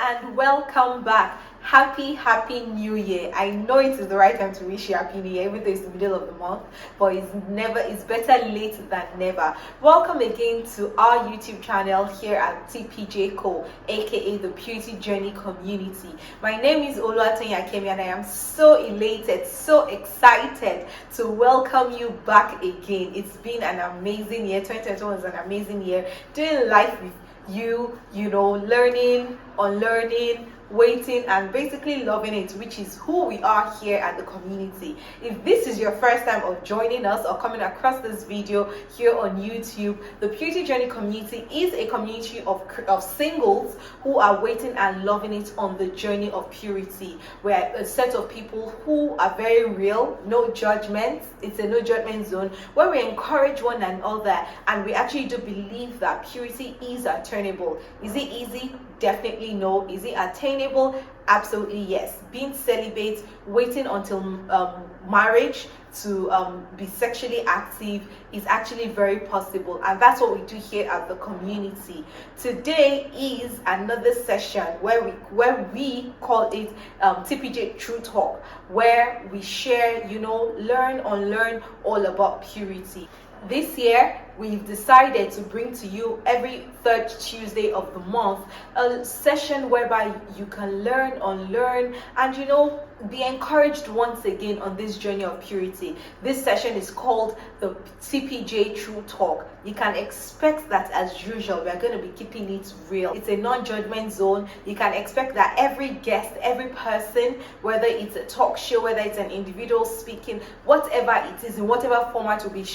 and welcome back. Happy New Year. I know it is the right time to wish you Happy New Year, even though it's the middle of the month, but it's better late than never. Welcome again to our YouTube channel here at TPJCo, aka the Purity Journey Community. My name is Oluwatoyin and I am so elated, so excited to welcome you back again. It's been an amazing year. 2021 was an amazing year doing life with you, learning, unlearning, waiting, and basically loving it, which is who we are here at the community. If this is your first time of joining us or coming across this video here on YouTube, the Purity Journey Community is a community of singles who are waiting and loving it on the journey of purity. We're a set of people who are very real, no judgment. It's a no judgment zone where we encourage one another, and we actually do believe that purity is attainable. Is it easy? Definitely no. Is it attainable? Absolutely yes. Being celibate, waiting until marriage to be sexually active is actually very possible, and that's what we do here at the community. Today is another session where we call it TPJ True Talk, where we share, learn, unlearn all about purity. This year, we've decided to bring to you every third Tuesday of the month a session whereby you can learn, unlearn, and be encouraged once again on this journey of purity. This session is called the TPJ True Talk. You can expect that, as usual, we are going to be keeping it real. It's a non-judgment zone. You can expect that every guest, every person, whether it's a talk show, whether it's an individual speaking, whatever it is, in whatever format will be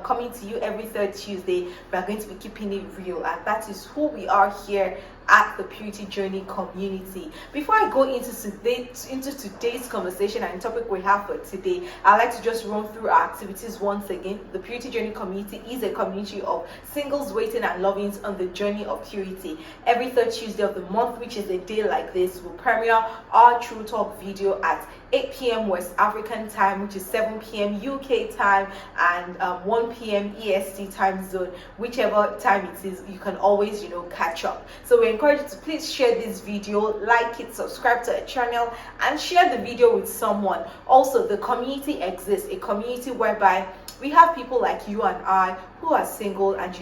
coming to you every third Tuesday, we are going to be keeping it real, and that is who we are here at the Purity Journey Community. Before I go into today's conversation and topic we have for today, I'd like to just run through our activities once again. The Purity Journey Community is a community of singles waiting and loving on the journey of purity. Every third Tuesday of the month, which is a day like this, we'll premiere our True Talk video at 8 p.m. West African time, which is 7 p.m. UK time, and 1 p.m. EST time zone. Whichever time it is, you can always catch up. So we encourage you to please share this video, like it, subscribe to our channel, and share the video with someone. Also, the community exists, a community whereby we have people like you and I who are single, and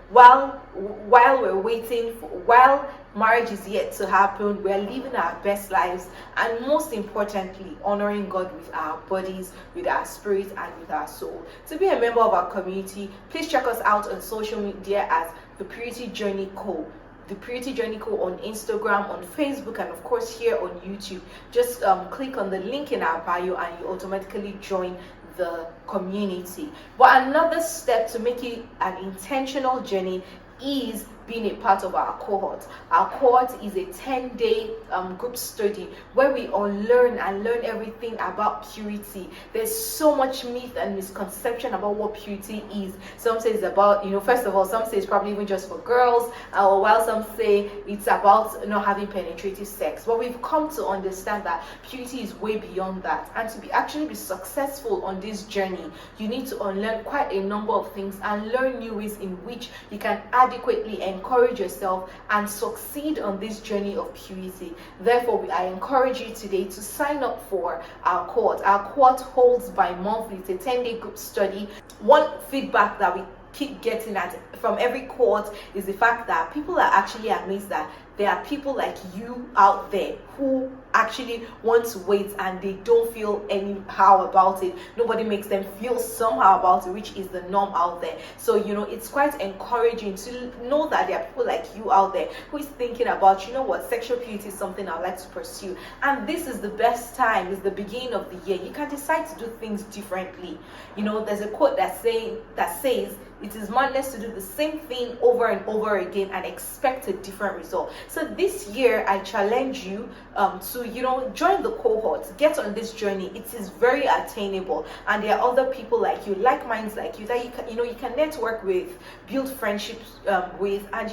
while we're waiting while marriage is yet to happen, we're living our best lives, and most importantly, honoring God with our bodies, with our spirit, and with our soul. To be a member of our community, please check us out on social media as the Purity Journey Co. The Purity Journey Co. on Instagram, on Facebook, and of course here on YouTube. Just click on the link in our bio and you automatically join the community. But another step to make it an intentional journey is being a part of our cohort. Our cohort is a 10-day group study where we unlearn and learn everything about purity. There's so much myth and misconception about what purity is. Some say it's about, first of all, some say it's probably even just for girls, or while some say it's about not having penetrative sex. But we've come to understand that purity is way beyond that. And to actually be successful on this journey, you need to unlearn quite a number of things and learn new ways in which you can adequately encourage yourself and succeed on this journey of purity. Therefore, I encourage you today to sign up for our cohort. Our cohort holds bi-monthly. It's a 10-day group study. One feedback that we keep getting from every cohort is the fact that people are actually amazed that there are people like you out there who actually want to wait and they don't feel anyhow about it. Nobody makes them feel somehow about it, which is the norm out there. So it's quite encouraging to know that there are people like you out there who is thinking about, sexual purity is something I'd like to pursue, and this is the best time. It's the beginning of the year. You can decide to do things differently. There's a quote that says it is madness to do the same thing over and over again and expect a different result. So this year I challenge you to join the cohort, get on this journey. It is very attainable, and there are other people like you, like minds like you, that you can network with, build friendships with, and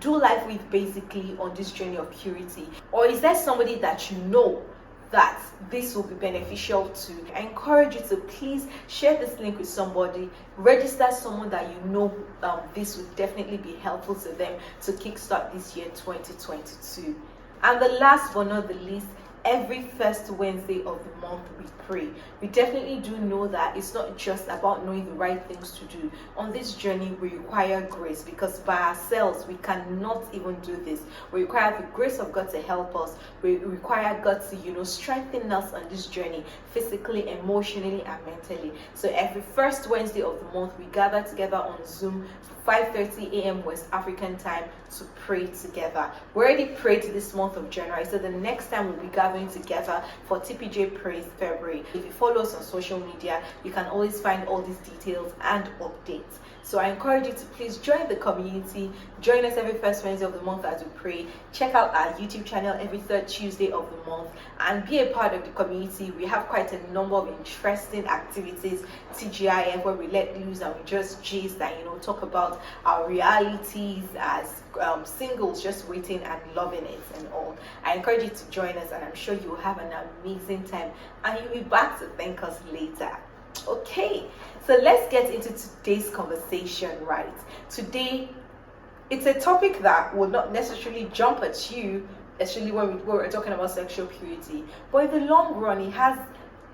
do life with, basically on this journey of purity. Or is there somebody that that this will be beneficial to? I encourage you to please share this link with somebody, register someone that this would definitely be helpful to them to kickstart this year 2022. And the last but not the least, every first Wednesday of the month we pray. We definitely do know that it's not just about knowing the right things to do. On this journey, we require grace, because by ourselves we cannot even do this. We require the grace of God to help us. We require God to, strengthen us on this journey, physically, emotionally, and mentally. So every first Wednesday of the month, we gather together on Zoom, 5:30 a.m. West African time, to pray together. We already prayed this month of January, so the next time we'll be gathering together for TPJ Praise February. If you follow us on social media, you can always find all these details and updates. So I encourage you to please join the community. Join us every first Wednesday of the month as we pray. Check out our YouTube channel every third Tuesday of the month and be a part of the community. We have quite a number of interesting activities, TGIF, where we let loose and we just gist and talk about our realities as singles, just waiting and loving it and all. I encourage you to join us, and I'm sure you will have an amazing time and you'll be back to thank us later. Okay, so let's get into today's conversation. Right, today it's a topic that will not necessarily jump at you, especially when we're talking about sexual purity, but in the long run it has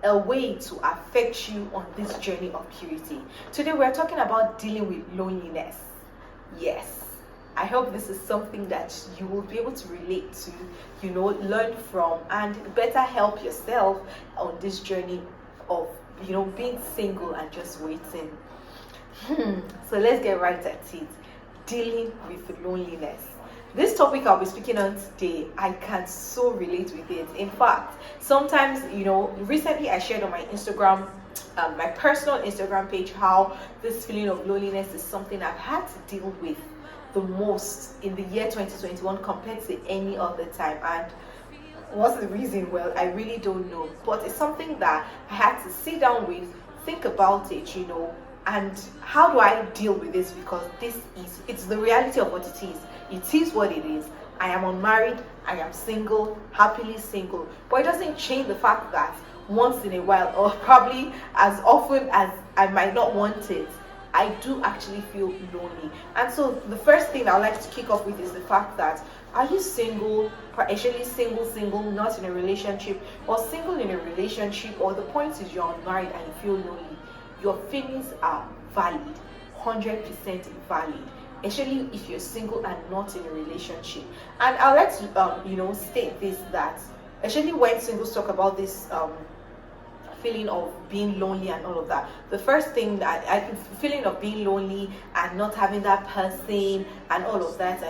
a way to affect you on this journey of purity. Today we're talking about dealing with loneliness. Yes, I hope this is something that you will be able to relate to, learn from, and better help yourself on this journey of being single and just waiting. So let's get right at it. Dealing with loneliness. This topic I'll be speaking on today, I can so relate with it. In fact, sometimes, recently I shared on my Instagram, my personal Instagram page, how this feeling of loneliness is something I've had to deal with the most in the year 2021 compared to any other time. And what's the reason? Well, I really don't know, but it's something that I had to sit down with, think about it, and how do I deal with this? Because it's the reality of what it is. It is what it is. I am unmarried, I am single, happily single, but it doesn't change the fact that once in a while, or probably as often as I might not want it, I do actually feel lonely. And so the first thing I would like to kick off with is the fact that, are you single, actually single, not in a relationship, or single in a relationship, or the point is you're unmarried and you feel lonely? Your feelings are valid, 100% valid, especially if you're single and not in a relationship. And I'd like to, state this, that especially when singles talk about this feeling of being lonely and all of that, the first thing that feeling of being lonely and not having that person and all of that,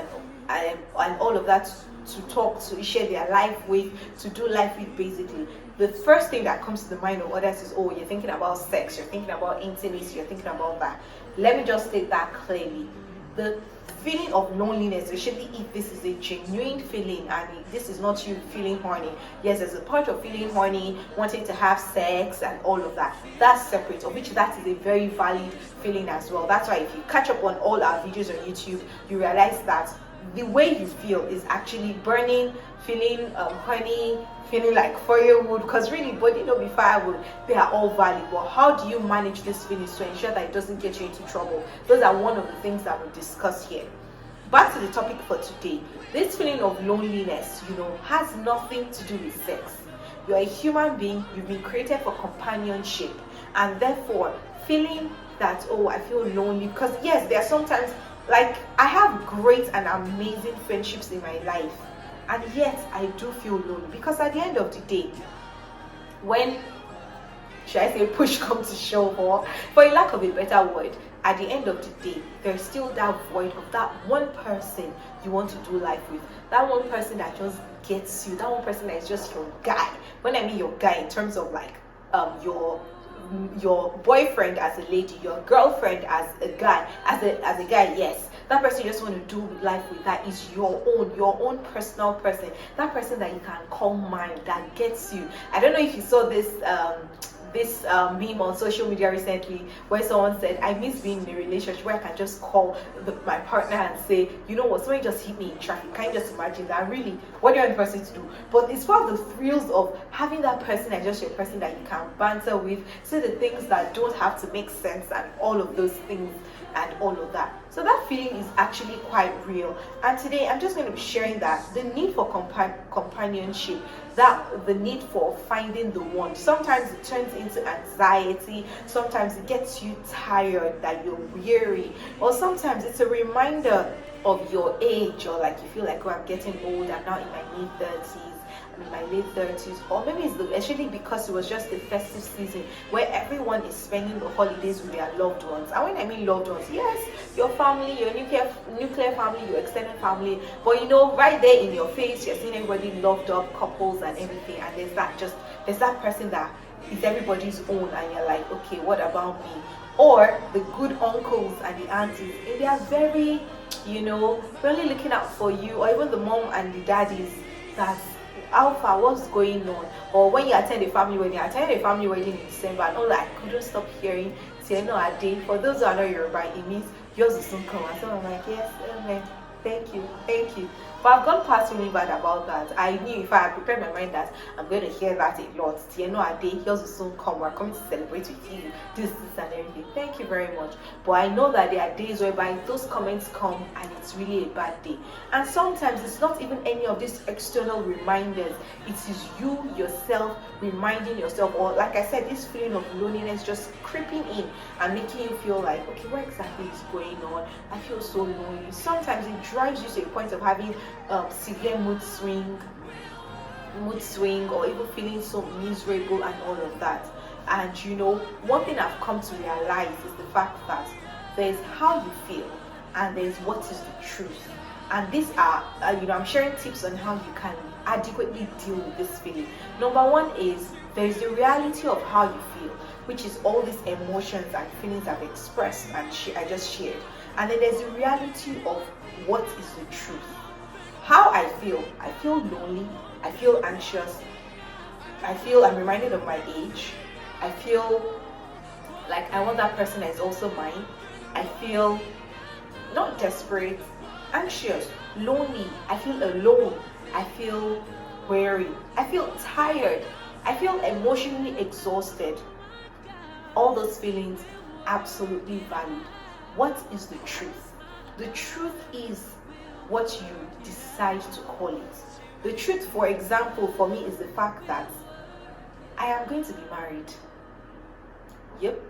and all of that to talk to, share their life with, to do life with, basically, the first thing that comes to the mind of others is, oh, you're thinking about sex, you're thinking about intimacy, you're thinking about that. Let me just state that clearly. The feeling of loneliness, especially if this is a genuine feeling and this is not you feeling horny. Yes, there's a part of feeling horny, wanting to have sex and all of that. That's separate, of which that is a very valid feeling as well. That's why if you catch up on all our videos on YouTube, you realize that the way you feel is actually burning, feeling horny, feeling like firewood, because really body don't be firewood. They are all valid, but how do you manage this feeling to ensure that it doesn't get you into trouble? Those are one of the things that we discuss here. Back to the topic for today. This feeling of loneliness, has nothing to do with sex. You're a human being, you've been created for companionship, and therefore feeling that, oh, I feel lonely, because yes, there are sometimes, like, I have great and amazing friendships in my life, and yet I do feel lonely, because at the end of the day, when, should I say, push comes to shove, or for a lack of a better word, at the end of the day, there's still that void of that one person you want to do life with, that one person that just gets you, that one person that is just your guy. When I mean your guy, in terms of like your boyfriend as a lady, your girlfriend as a guy, as a guy, yes. That person you just want to do life with, that is your own personal person. That person that you can call mine, that gets you. I don't know if you saw this meme on social media recently, where someone said, I miss being in a relationship where I can just call my partner and say, you know what, somebody just hit me in traffic. Can you just imagine that? Really, what do you want the person to do? But it's part of the thrills of having that person as just your person that you can banter with, say the things that don't have to make sense and all of those things. and all of that. So that feeling is actually quite real. And today I'm just going to be sharing that the need for companionship, that the need for finding the one. Sometimes it turns into anxiety, sometimes it gets you tired, that you're weary, or sometimes it's a reminder of your age, or like you feel like, oh, I'm getting old, I'm now in my mid-30s, I'm in my late 30s, or maybe it's actually because it was just the festive season where everyone is spending the holidays with their loved ones. And when I mean loved ones, yes, your family, your nuclear family, your extended family, but you know, right there in your face, you're seeing everybody loved up, couples and everything, and there's that person that is everybody's own, and you're like, okay, what about me? Or the good uncles and the aunties, and they are very, really looking out for you, or even the mom and the daddies, that's alpha, what's going on? Or when you attend a family wedding, I attended a family wedding in December, and all I couldn't stop hearing Tieno Ade. For those who are not Yoruba, it means yours will soon come. And so I'm like, yes, amen. Thank you. But I've gone past really bad about that. I knew if I had prepared my mind that I'm going to hear that a lot. Tieno Ade, yours will soon come. We're coming to celebrate with you. This and everything. Thank you very much. But I know that there are days whereby those comments come and it's really a bad day. And sometimes it's not even any of these external reminders. It is you yourself reminding yourself, or like I said, this feeling of loneliness just creeping in and making you feel like, okay, what exactly is going on? I feel so lonely. Sometimes it drives you to a point of having severe mood swing, or even feeling so miserable and all of that. And one thing I've come to realize is the fact that there's how you feel and there's what is the truth. And these are, I'm sharing tips on how you can adequately deal with this feeling. Number one is there's the reality of how you feel, which is all these emotions and feelings I've expressed and I just shared. And then there's the reality of what is the truth. How I feel lonely, I feel anxious, I'm reminded of my age, I feel like I want that person that is also mine, I feel not desperate, anxious, lonely, I feel alone, I feel weary, I feel tired, I feel emotionally exhausted. All those feelings, absolutely valid. What is the truth? The truth is what you decide to call it. The truth, for example, for me is the fact that I am going to be married. Yep,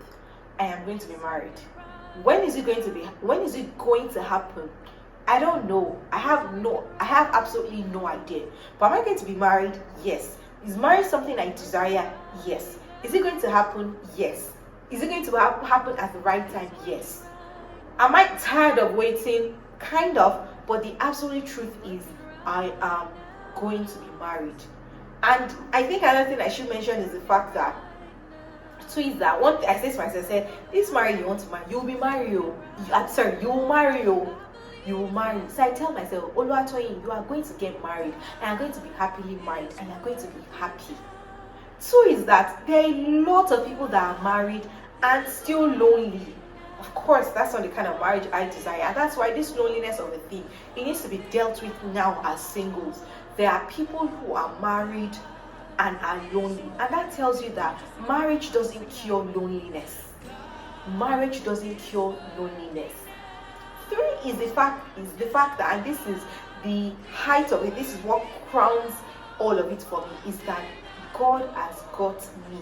I am going to be married. When is it going to happen? I don't know. I have absolutely no idea. But am I going to be married? Yes. Is marriage something I desire? Yes. Is it going to happen? Yes. Is it going to happen at the right time? Yes. Am I tired of waiting? Kind of. But the absolute truth is I am going to be married. And I think another thing I should mention is the fact that one thing I say to myself, this marriage you want to marry, you'll be married. You will marry. You will marry. So I tell myself, Oluwatoyin, you are going to get married, and I'm going to be happily married, and you're going to be happy. Two is that there are a lot of people that are married and still lonely. Of course, that's not the kind of marriage I desire. And that's why this loneliness of a thing, it needs to be dealt with now as singles. There are people who are married and are lonely. And that tells you that marriage doesn't cure loneliness. Marriage doesn't cure loneliness. Three is the fact that, and this is the height of it, this is what crowns all of it for me, is that God has got me.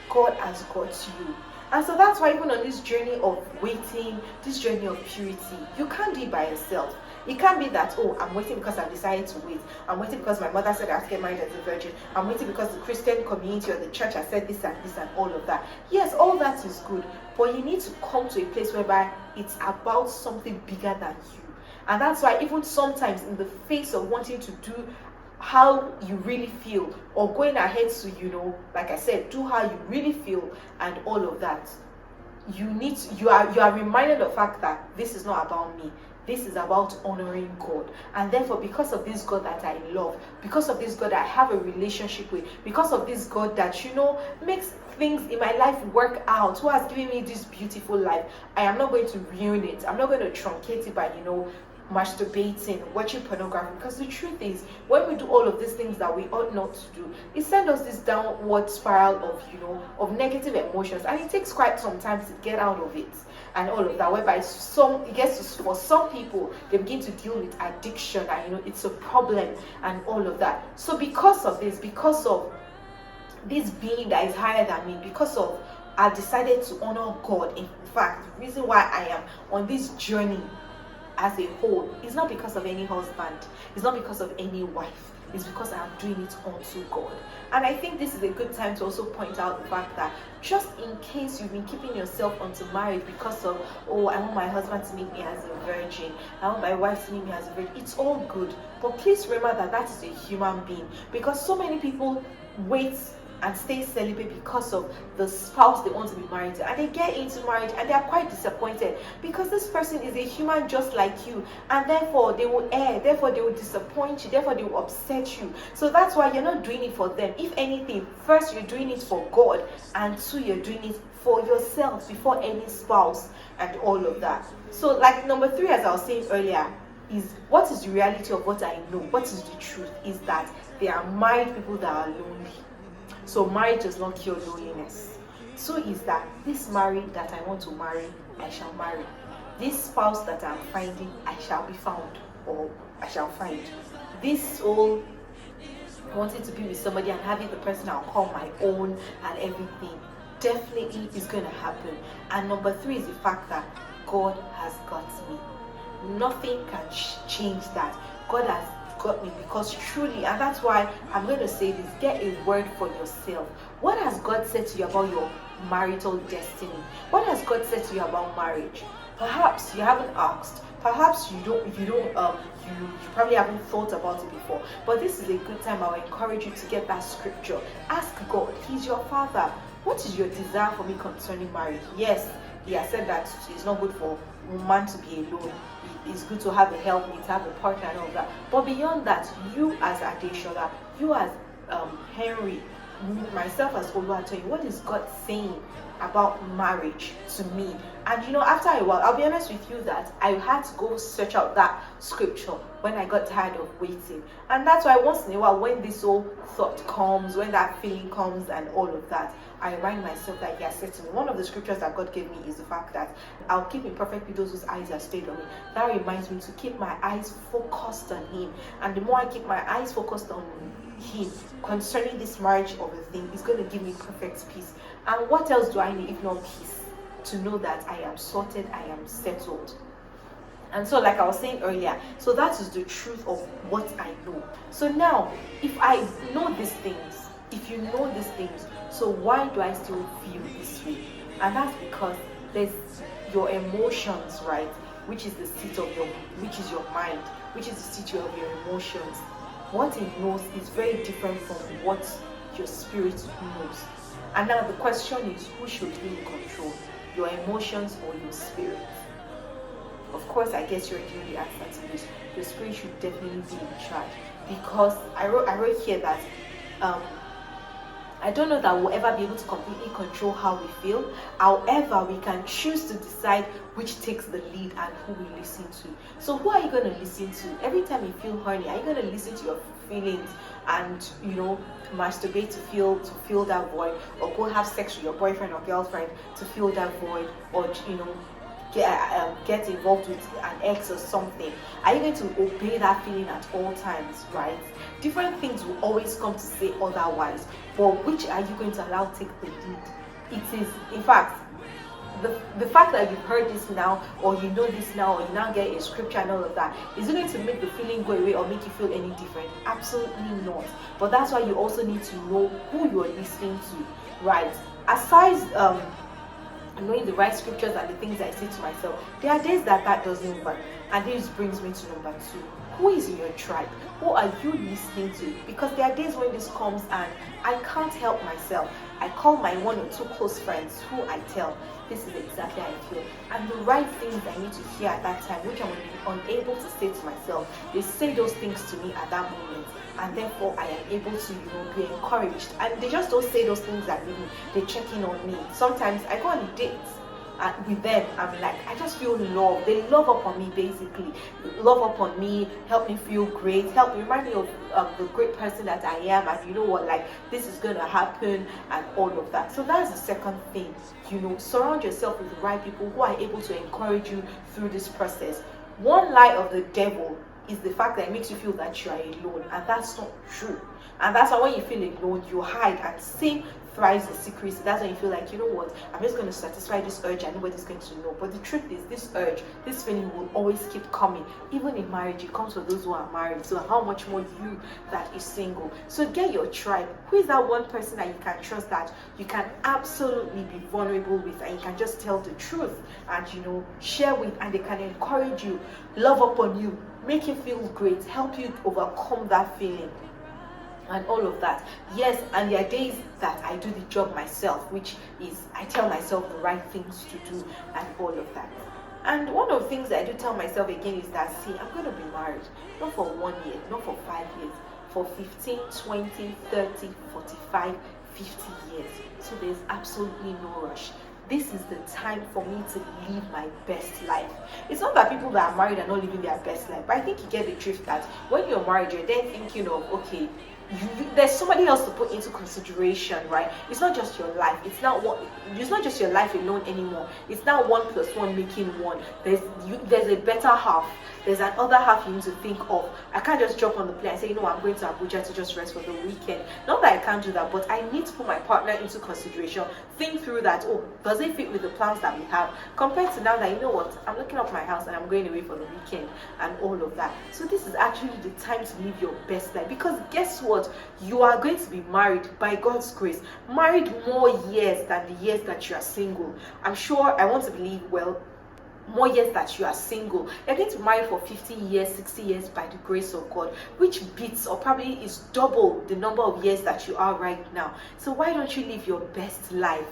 God has got you. And so that's why even on this journey of waiting, this journey of purity, you can't do it by yourself. It can't be that, oh, I'm waiting because I've decided to wait. I'm waiting because my mother said I have to get married as a virgin. I'm waiting because the Christian community or the church has said this and all of that. Yes, all that is good. But you need to come to a place whereby it's about something bigger than you. And that's why even sometimes in the face of wanting to do how you really feel, or going ahead to, like I said, do how you really feel and all of that, you are reminded of the fact that this is not about me. This is about honoring God. And therefore, because of this God that I love, because of this God that I have a relationship with, because of this God that, makes things in my life work out, who has given me this beautiful life, I am not going to ruin it. I'm not going to truncate it by, masturbating, watching pornography. Because the truth is, when we do all of these things that we ought not to do, it sends us this downward spiral of negative emotions, and it takes quite some time to get out of it. and all of that, whereby some it gets to, for some people, they begin to deal with addiction, and it's a problem and all of that. So because of this, because of this being that is higher than me, because of I've decided to honor God. In fact, the reason why I am on this journey as a whole is not because of any husband, it's not because of any wife, it's because I am doing it unto God. And I think this is a good time to also point out the fact that just in case you've been keeping yourself unto marriage because of, oh, I want my husband to make me as a virgin, I want my wife to make me as a virgin, it's all good. But please remember that that is a human being, because so many people wait and stay celibate because of the spouse they want to be married to, and they get into marriage and they are quite disappointed because this person is a human just like you, and therefore they will err, therefore they will disappoint you, therefore they will upset you. So that's why you're not doing it for them. If anything, first you're doing it for God, and two, you're doing it for yourself before any spouse and all of that. So like number 3, as I was saying earlier, is what is the reality of what I know, what is the truth, is that there are married people that are lonely. So marriage does not cure loneliness. So is that this married that I want to marry, I shall marry. This spouse that I'm finding, I shall be found, or I shall find. This whole wanting to be with somebody and having the person I'll call my own and everything, definitely is going to happen. And number 3 is the fact that God has got me. Nothing can change that. God has got me, because truly, and that's why I'm going to say this, get a word for yourself. What has God said to you about your marital destiny? What has God said to you about marriage? Perhaps you haven't asked, perhaps you probably haven't thought about it before, but this is a good time. I will encourage you to get that scripture. Ask God. He's your father. What is your desire for me concerning marriage? Yes, he has said that it's not good for woman to be alone. It's good to have a helpmate, have a partner and all that. But beyond that, you as Adeshola, you as Henry, myself as Oluwatoyin, what is God saying about marriage to me? And after a while, I'll be honest with you that I had to go search out that scripture when I got tired of waiting. And that's why once in a while, when this whole thought comes, when that feeling comes and all of that, I remind myself that he has said to me. One of the scriptures that God gave me is the fact that I'll keep in perfect peace those whose eyes are stayed on me. That reminds me to keep my eyes focused on him. And the more I keep my eyes focused on him concerning this marriage of a thing, is going to give me perfect peace. And what else do I need if not peace? To know that I am sorted, I am settled. And so, like I was saying earlier, so that is the truth of what I know. So now, if I know these things, if you know these things, so why do I still feel this way? And that's because there's your emotions, right? Which is the seat of which is your mind, which is the seat of your emotions. What it knows is very different from what your spirit knows. And now the question is, who should be in control? Your emotions or your spirit? Of course, I guess you already know the answer to this. Your spirit should definitely be in charge, because I wrote here that I don't know that we'll ever be able to completely control how we feel. However, we can choose to decide which takes the lead and who we listen to. So who are you going to listen to? Every time you feel horny, are you going to listen to your feelings and masturbate to fill that void, or go have sex with your boyfriend or girlfriend to fill that void, or get involved with an ex or something? Are you going to obey that feeling at all times, right? Different things will always come to say otherwise, but which are you going to allow take the lead? It is, in fact, the fact that you've heard this now, or you know this now, or you now get a scripture and all of that, is it going to make the feeling go away or make you feel any different? Absolutely not. But that's why you also need to know who you're listening to, right? Aside knowing the right scriptures and the things I say to myself, there are days that doesn't work. And this brings me to number 2. Who is in your tribe? Who are you listening to? Because there are days when this comes and I can't help myself. I call my 1 or 2 close friends who I tell, this is exactly how I feel. And the right things I need to hear at that time, which I'm unable to say to myself, they say those things to me at that moment. And therefore I am able to be encouraged. And they just don't say those things at me. They check in on me. Sometimes I go on dates with them, I'm like, I just feel love. They love upon me, basically. Love upon me, help me feel great, help me remind me of the great person that I am, and you know what, like, this is going to happen, and all of that. So that's the second thing. Surround yourself with the right people who are able to encourage you through this process. One lie of the devil is the fact that it makes you feel that you are alone, and that's not true. And that's why when you feel alone, you hide, and sin thrives in secrecy. That's when you feel like, you know what, I'm just going to satisfy this urge and nobody's going to know. But the truth is, this urge, this feeling will always keep coming. Even in marriage, it comes for those who are married. So how much more you that is single? So get your tribe. Who is that one person that you can trust, that you can absolutely be vulnerable with, and you can just tell the truth and share with, and they can encourage you, love upon you, make you feel great, help you overcome that feeling, and all of that. Yes, and there are days that I do the job myself, which is I tell myself the right things to do and all of that. And one of the things that I do tell myself again is that, see, I'm going to be married, not for 1 year, not for 5 years, for 15, 20, 30, 45, 50 years. So there's absolutely no rush. This is the time for me to live my best life. It's not that people that are married are not living their best life, but I think you get the drift that when you're married, you're then thinking of, okay, there's somebody else to put into consideration, right? It's not just your life. It's not just your life alone anymore. It's now 1 + 1 making 1. There's a better half. There's another half you need to think of. I can't just jump on the plane and say, I'm going to Abuja to just rest for the weekend. Not that I can't do that, but I need to put my partner into consideration. Think through that. Does it fit with the plans that we have? Compared to now that, I'm looking up my house and I'm going away for the weekend and all of that. So this is actually the time to live your best life, because guess what? You are going to be married by God's grace. Married more years than the years that you are single. I'm sure, I want to believe, more years that you are single. You're going to marry for 50 years, 60 years by the grace of God, which beats or probably is double the number of years that you are right now. So why don't you live your best life?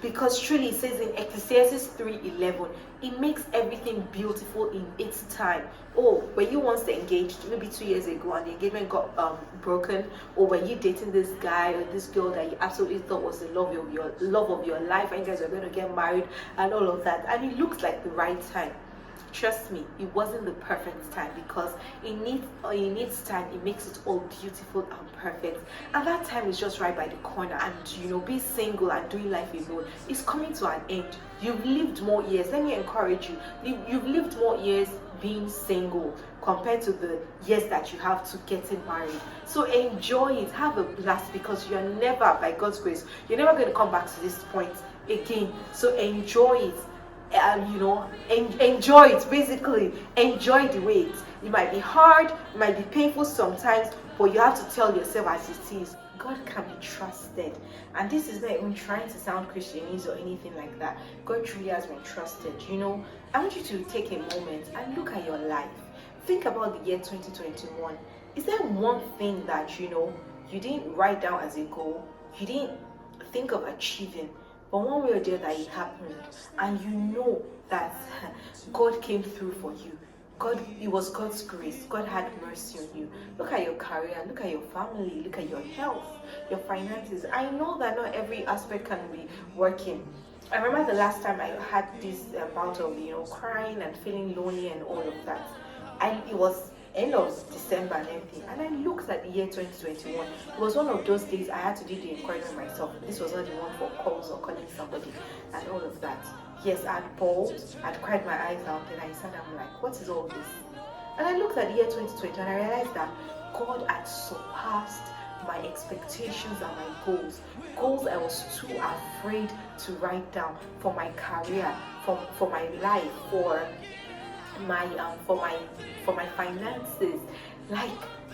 Because truly, it says in Ecclesiastes 3:11, it makes everything beautiful in its time. Were you once engaged, maybe 2 years ago, and the engagement got broken? Or were you dating this guy or this girl that you absolutely thought was the love of your life, and you guys are going to get married and all of that, and it looks like the right time? Trust me, it wasn't the perfect time, because in its time, it makes it all beautiful and perfect. And that time is just right by the corner. And be single and doing life alone is coming to an end. You've lived more years. Let me encourage you. You've lived more years being single compared to the years that you have to getting married. So enjoy it. Have a blast, because you're never, by God's grace, you're never going to come back to this point again. So enjoy it. Enjoy it. Basically, enjoy the wait. It might be hard, it might be painful sometimes, but you have to tell yourself as it is, God can be trusted. And this is not even trying to sound Christianese or anything like that. God truly has been trusted. I want you to take a moment and look at your life. Think about the year 2021. Is there one thing that you didn't write down as a goal, you didn't think of achieving, but one way or the other it happened, and that God came through for you? It was God's grace. God had mercy on you. Look at your career, look at your family, look at your health, your finances. I know that not every aspect can be working. I remember the last time I had this bout of crying and feeling lonely and all of that. It was end of December and everything, and I looked at the year 2021. It was one of those days I had to do the encouragement myself. This was not the one for calls or calling somebody and all of that. Yes, I had bawled, I'd cried my eyes out, and I sat down, I'm like, what is all this? And I looked at the year 2020 and I realized that God had surpassed my expectations and my goals I was too afraid to write down, for my career, for my life, for my finances, like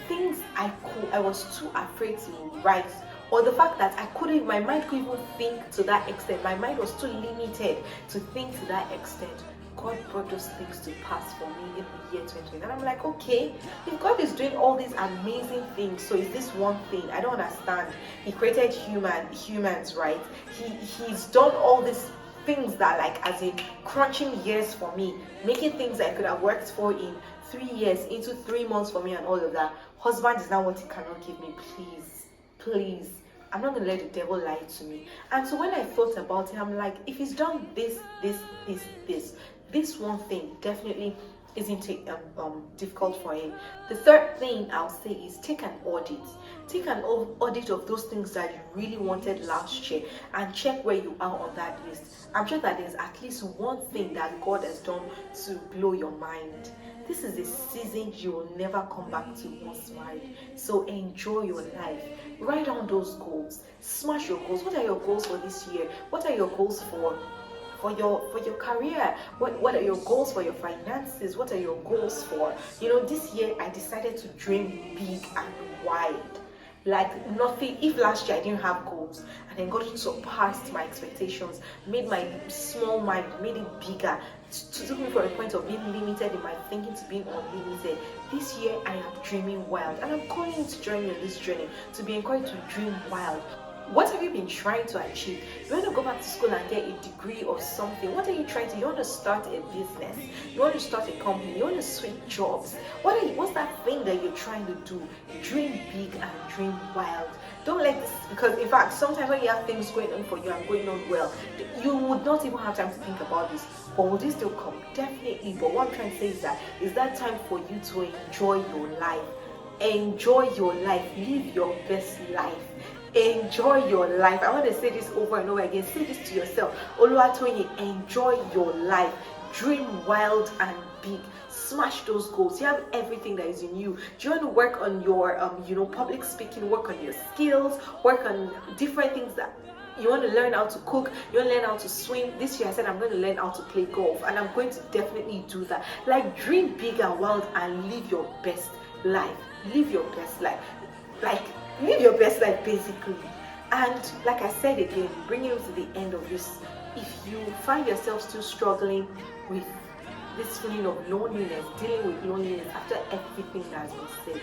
things I was too afraid to write, or the fact that my mind couldn't even think to that extent. My mind was too limited to think to that extent. God brought those things to pass for me in the year 2020. And I'm like, okay, if God is doing all these amazing things, so is this one thing? I don't understand. He created humans, right? He's done all these things that, like, as in crunching years for me, making things I could have worked for in 3 years into 3 months for me and all of that. Husband is not what he cannot give me. Please I'm not going to let the devil lie to me. And so when I thought about it, I'm like, if he's done this one thing definitely isn't difficult for him. The third thing I'll say is take an audit. Take an audit of those things that you really wanted last year and check where you are on that list. I'm sure that there's at least one thing that God has done to blow your mind. This is a season you will never come back to once married. So enjoy your life. Write down those goals. Smash your goals. What are your goals for this year? What are your goals for your career? What are your goals for your finances? What are your goals for, this year I decided to dream big and wide. Like nothing. If last year I didn't have goals and then God surpassed my expectations, made my small mind, made it bigger, took me from a point of being limited in my thinking to being unlimited. This year I am dreaming wild, and I'm calling you to join me on this journey, to be encouraged to dream wild. What have you been trying to achieve? You want to go back to school and get a degree or something. What are you trying to? You want to start a business. You want to start a company. You want to switch jobs. What's that thing that you're trying to do? Dream big and dream wild. Don't let this, because in fact, sometimes when you have things going on for you and going on well, you would not even have time to think about this. But will this still come? Definitely. But what I'm trying to say is that time for you to enjoy your life. Enjoy your life. Live your best life. Enjoy your life. I want to say this over and over again. Say this to yourself. Oluwatoyin, enjoy your life. Dream wild and big. Smash those goals. You have everything that is in you. Do you want to work on your public speaking, work on your skills, work on different things that you want to learn how to cook, you want to learn how to swim. This year I said I'm going to learn how to play golf, and I'm going to definitely do that. Like, dream big and wild and live your best life. Live your best life. Like, live your best life basically. And like I said again, bringing you to the end of this, if you find yourself still struggling with this feeling of loneliness, dealing with loneliness after everything that has been said,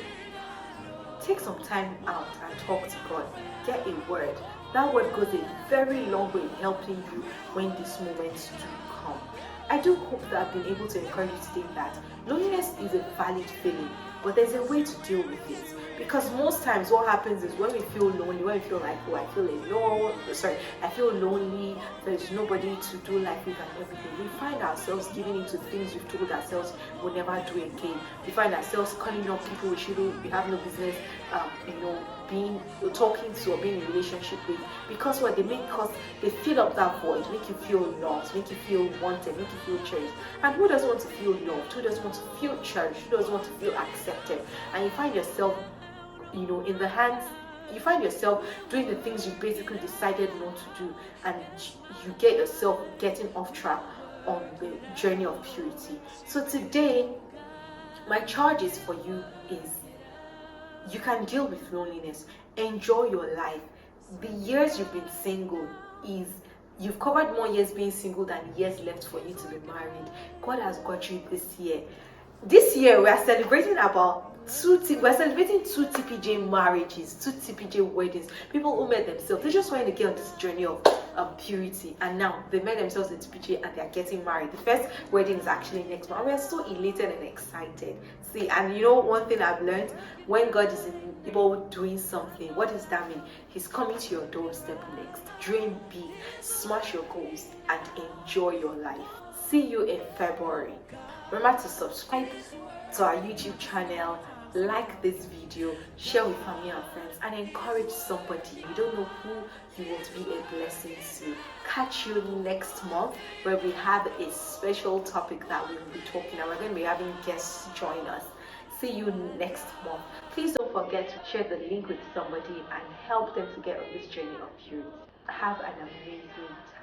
take some time out and talk to God. Get a word. That word goes a very long way in helping you when these moments do come. I do hope that I've been able to encourage you today that loneliness is a valid feeling, but there's a way to deal with it. Because most times what happens is when we feel lonely, when we feel like, I feel lonely, there's nobody to do life with and everything, we find ourselves giving into things we've told ourselves we'll never do again. We find ourselves calling up people we have no business talking to or being in a relationship with, because they fill up that void, make you feel loved, make you feel wanted, make you feel cherished. And who doesn't want to feel loved? Who doesn't want to feel cherished? Who doesn't want to feel accepted? And you find yourself you find yourself doing the things you basically decided not to do, and you get yourself getting off track on the journey of purity. So today, my charge is for you is you can deal with loneliness. Enjoy your life. The years you've been single you've covered more years being single than years left for you to be married. God has got you this year. This year we are celebrating two TPJ marriages, 2 TPJ weddings. People who met themselves, they just wanted to get on this journey of purity, and now they met themselves in TPJ and they are getting married. The first wedding is actually next month, and we are so elated and excited. See, and one thing I've learned, when God is involved doing something, what does that mean? He's coming to your doorstep next. Dream big, smash your goals, and enjoy your life. See you in February. Remember to subscribe to our YouTube channel, like this video, share with family and friends, and encourage somebody. You don't know who you want to be a blessing to. Catch you next month, where we have a special topic that we will be talking about. We're going to be having guests join us. See you next month. Please don't forget to share the link with somebody and help them to get on this journey of purity. Have an amazing time.